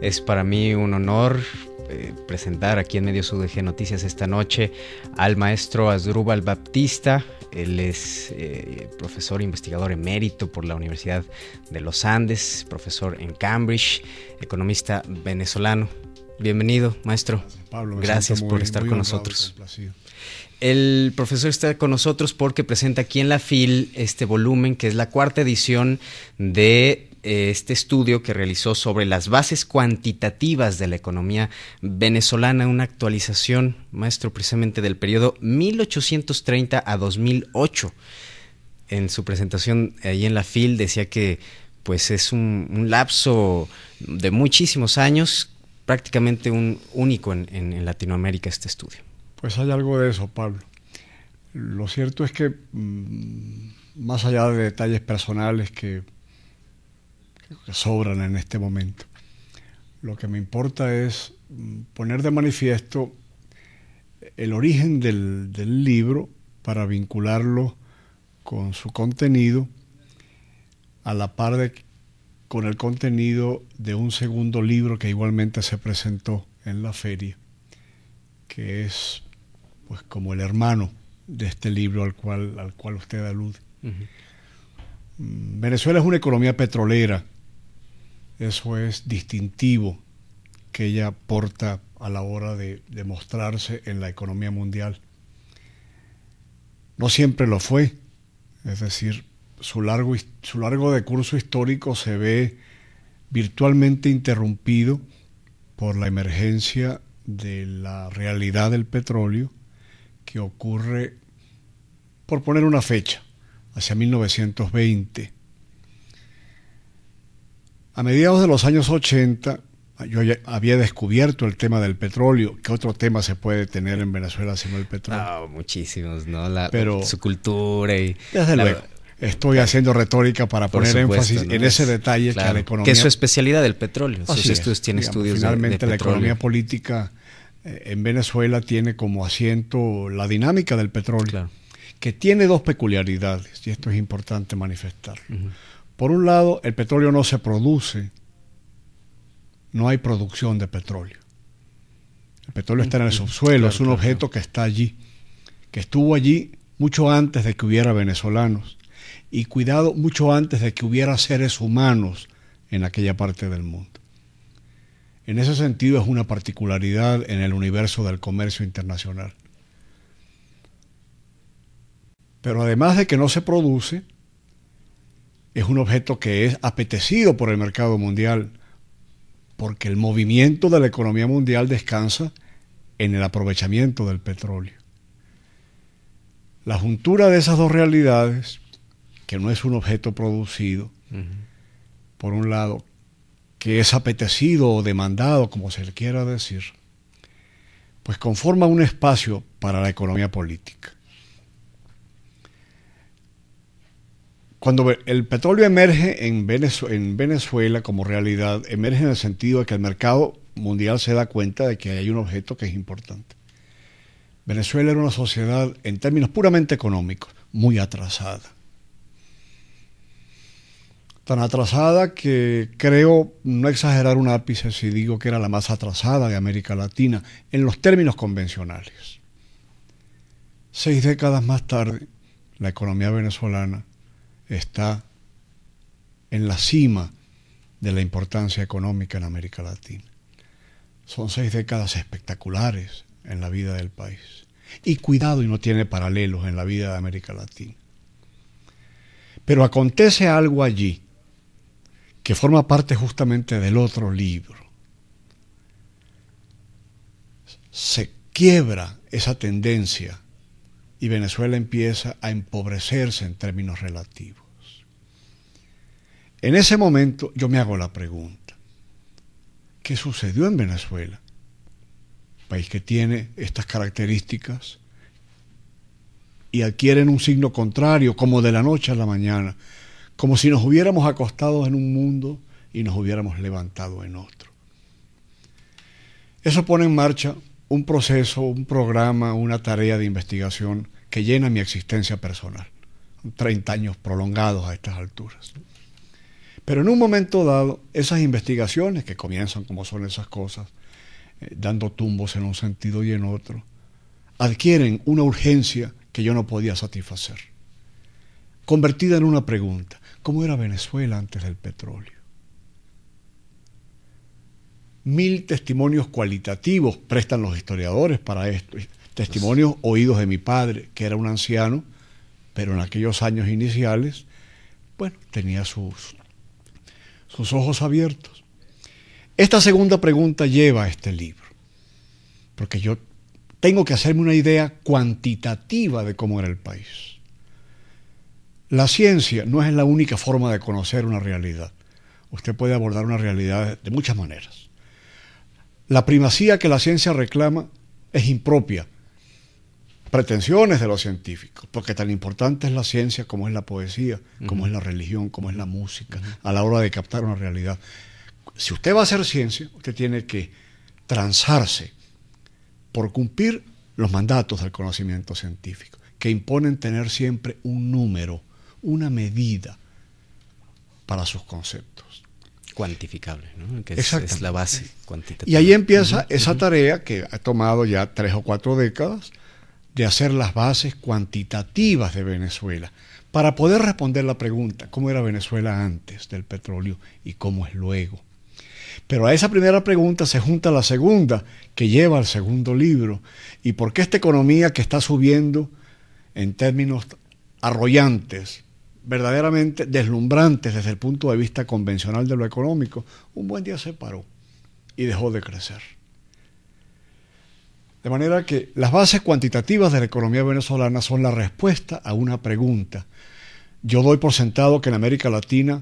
Es para mí un honor presentar aquí en Medios UDG Noticias esta noche al maestro Asdrúbal Baptista. Él es profesor investigador emérito por la Universidad de los Andes, profesor en Cambridge, economista venezolano. Bienvenido, maestro. Gracias, Pablo. Gracias por estar con nosotros. El profesor está con nosotros porque presenta aquí en la FIL este volumen, que es la cuarta edición de este estudio que realizó sobre las bases cuantitativas de la economía venezolana, una actualización, maestro, precisamente del periodo 1830 a 2008. En su presentación ahí en la FIL decía que pues es un lapso de muchísimos años, prácticamente un único en Latinoamérica este estudio. Pues hay algo de eso, Pablo. Lo cierto es que más allá de detalles personales que sobran en este momento, lo que me importa es poner de manifiesto el origen del libro para vincularlo con su contenido a la par con el contenido de un segundo libro que igualmente se presentó en la feria, que es pues como el hermano de este libro al cual usted alude. Venezuela es una economía petrolera. Eso es distintivo que ella aporta a la hora de mostrarse en la economía mundial. No siempre lo fue, es decir, su largo decurso histórico se ve virtualmente interrumpido por la emergencia de la realidad del petróleo, que ocurre, por poner una fecha, hacia 1920. A mediados de los años 80, yo ya había descubierto el tema del petróleo. ¿Qué otro tema se puede tener en Venezuela sino el petróleo? No, muchísimos, ¿no? Pero, su cultura y... Desde luego. Estoy haciendo retórica para poner énfasis en ese detalle, claro, que la economía... que es su especialidad, el petróleo. Sus estudios tiene estudios finalmente de la economía política en Venezuela tiene como asiento la dinámica del petróleo, claro, que tiene dos peculiaridades, y esto es importante manifestarlo. Por un lado, el petróleo no se produce, no hay producción de petróleo. El petróleo está en el subsuelo, claro, es un objeto que está allí, que estuvo allí mucho antes de que hubiera venezolanos, y cuidado, mucho antes de que hubiera seres humanos en aquella parte del mundo. En ese sentido es una particularidad en el universo del comercio internacional. Pero además de que no se produce, es un objeto que es apetecido por el mercado mundial, porque el movimiento de la economía mundial descansa en el aprovechamiento del petróleo. La juntura de esas dos realidades, que no es un objeto producido, por un lado, que es apetecido o demandado, como se le quiera decir, pues conforma un espacio para la economía política. Cuando el petróleo emerge en Venezuela como realidad, emerge en el sentido de que el mercado mundial se da cuenta de que hay un objeto que es importante. Venezuela era una sociedad, en términos puramente económicos, muy atrasada. Tan atrasada que creo no exagerar un ápice si digo que era la más atrasada de América Latina en los términos convencionales. 6 décadas más tarde, la economía venezolana está en la cima de la importancia económica en América Latina. Son 6 décadas espectaculares en la vida del país. Y cuidado, y no tiene paralelos en la vida de América Latina. Pero acontece algo allí que forma parte justamente del otro libro. Se quiebra esa tendencia y Venezuela empieza a empobrecerse en términos relativos. En ese momento yo me hago la pregunta, ¿qué sucedió en Venezuela? País que tiene estas características y adquieren un signo contrario, como de la noche a la mañana, como si nos hubiéramos acostado en un mundo y nos hubiéramos levantado en otro. Eso pone en marcha un proceso, un programa, una tarea de investigación que llena mi existencia personal. 30 años prolongados a estas alturas. Pero en un momento dado, esas investigaciones que comienzan como son esas cosas, dando tumbos en un sentido y en otro, adquieren una urgencia que yo no podía satisfacer, convertida en una pregunta: ¿cómo era Venezuela antes del petróleo? 1000 testimonios cualitativos prestan los historiadores para esto, testimonios oídos de mi padre, que era un anciano, pero en aquellos años iniciales, bueno, tenía sus ojos abiertos. Esta segunda pregunta lleva a este libro, porque yo tengo que hacerme una idea cuantitativa de cómo era el país. La ciencia no es la única forma de conocer una realidad. Usted puede abordar una realidad de muchas maneras. La primacía que la ciencia reclama es impropia, pretensiones de los científicos, porque tan importante es la ciencia como es la poesía, como es la religión, como es la música, a la hora de captar una realidad. Si usted va a hacer ciencia, usted tiene que transarse por cumplir los mandatos del conocimiento científico, que imponen tener siempre un número, una medida para sus conceptos. Cuantificable, ¿no? Que es la base cuantitativa. Y ahí empieza esa tarea que ha tomado ya 3 o 4 décadas de hacer las bases cuantitativas de Venezuela para poder responder la pregunta: ¿cómo era Venezuela antes del petróleo y cómo es luego? Pero a esa primera pregunta se junta la segunda, que lleva al segundo libro: ¿y por qué esta economía que está subiendo en términos arrollantes, verdaderamente deslumbrantes desde el punto de vista convencional de lo económico, un buen día se paró y dejó de crecer? De manera que las bases cuantitativas de la economía venezolana son la respuesta a una pregunta. Yo doy por sentado que en América Latina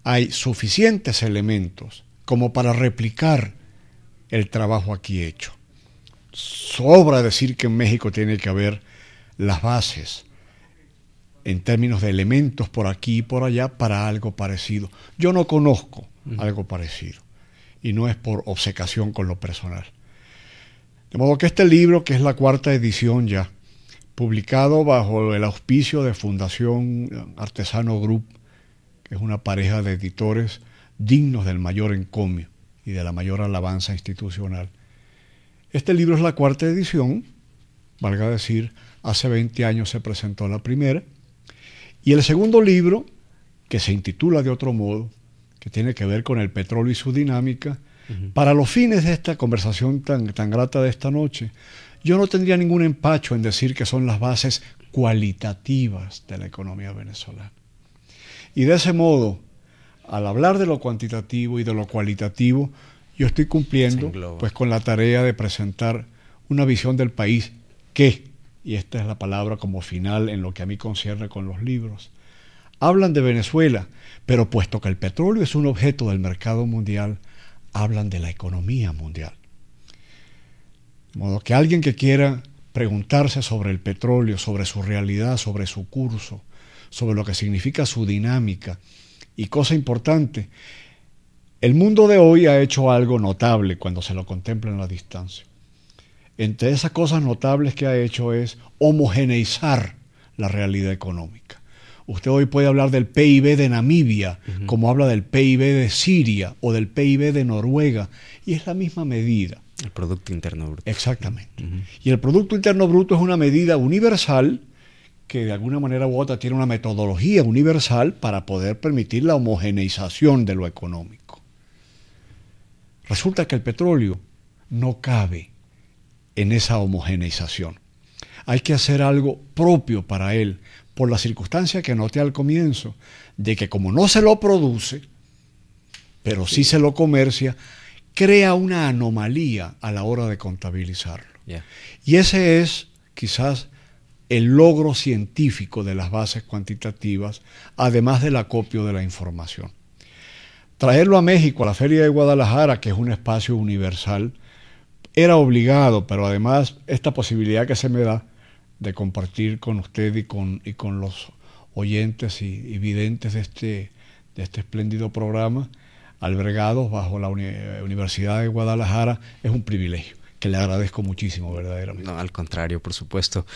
hay suficientes elementos como para replicar el trabajo aquí hecho. Sobra decir que en México tiene que haber las bases en términos de elementos por aquí y por allá para algo parecido. Yo no conozco algo parecido, y no es por obcecación con lo personal. De modo que este libro, que es la 4ª edición ya, publicado bajo el auspicio de Fundación Artesano Group, que es una pareja de editores dignos del mayor encomio y de la mayor alabanza institucional. Este libro es la 4ª edición, valga decir, hace 20 años se presentó la primera, y el segundo libro, que se intitula de otro modo, que tiene que ver con el petróleo y su dinámica, para los fines de esta conversación tan grata de esta noche, yo no tendría ningún empacho en decir que son las bases cualitativas de la economía venezolana. Y de ese modo, al hablar de lo cuantitativo y de lo cualitativo, yo estoy cumpliendo pues con la tarea de presentar una visión del país que, y esta es la palabra como final en lo que a mí concierne con los libros, hablan de Venezuela, pero puesto que el petróleo es un objeto del mercado mundial, hablan de la economía mundial. De modo que alguien que quiera preguntarse sobre el petróleo, sobre su realidad, sobre su curso, sobre lo que significa su dinámica, y cosa importante, el mundo de hoy ha hecho algo notable cuando se lo contempla en la distancia. Entre esas cosas notables que ha hecho es homogeneizar la realidad económica. Usted hoy puede hablar del PIB de Namibia, como habla del PIB de Siria o del PIB de Noruega, y es la misma medida. El Producto Interno Bruto. Exactamente. Y el Producto Interno Bruto es una medida universal que de alguna manera u otra tiene una metodología universal para poder permitir la homogeneización de lo económico. Resulta que el petróleo no cabe en esa homogeneización. Hay que hacer algo propio para él, por la circunstancia que noté al comienzo, de que como no se lo produce, pero sí se lo comercia, crea una anomalía a la hora de contabilizarlo. Y ese es quizás el logro científico de las bases cuantitativas, además del acopio de la información. Traerlo a México, a la Feria de Guadalajara, que es un espacio universal, era obligado, pero además esta posibilidad que se me da de compartir con usted y con los oyentes y videntes de este espléndido programa, albergados bajo la Universidad de Guadalajara, es un privilegio que le agradezco muchísimo, verdaderamente. No, al contrario, por supuesto.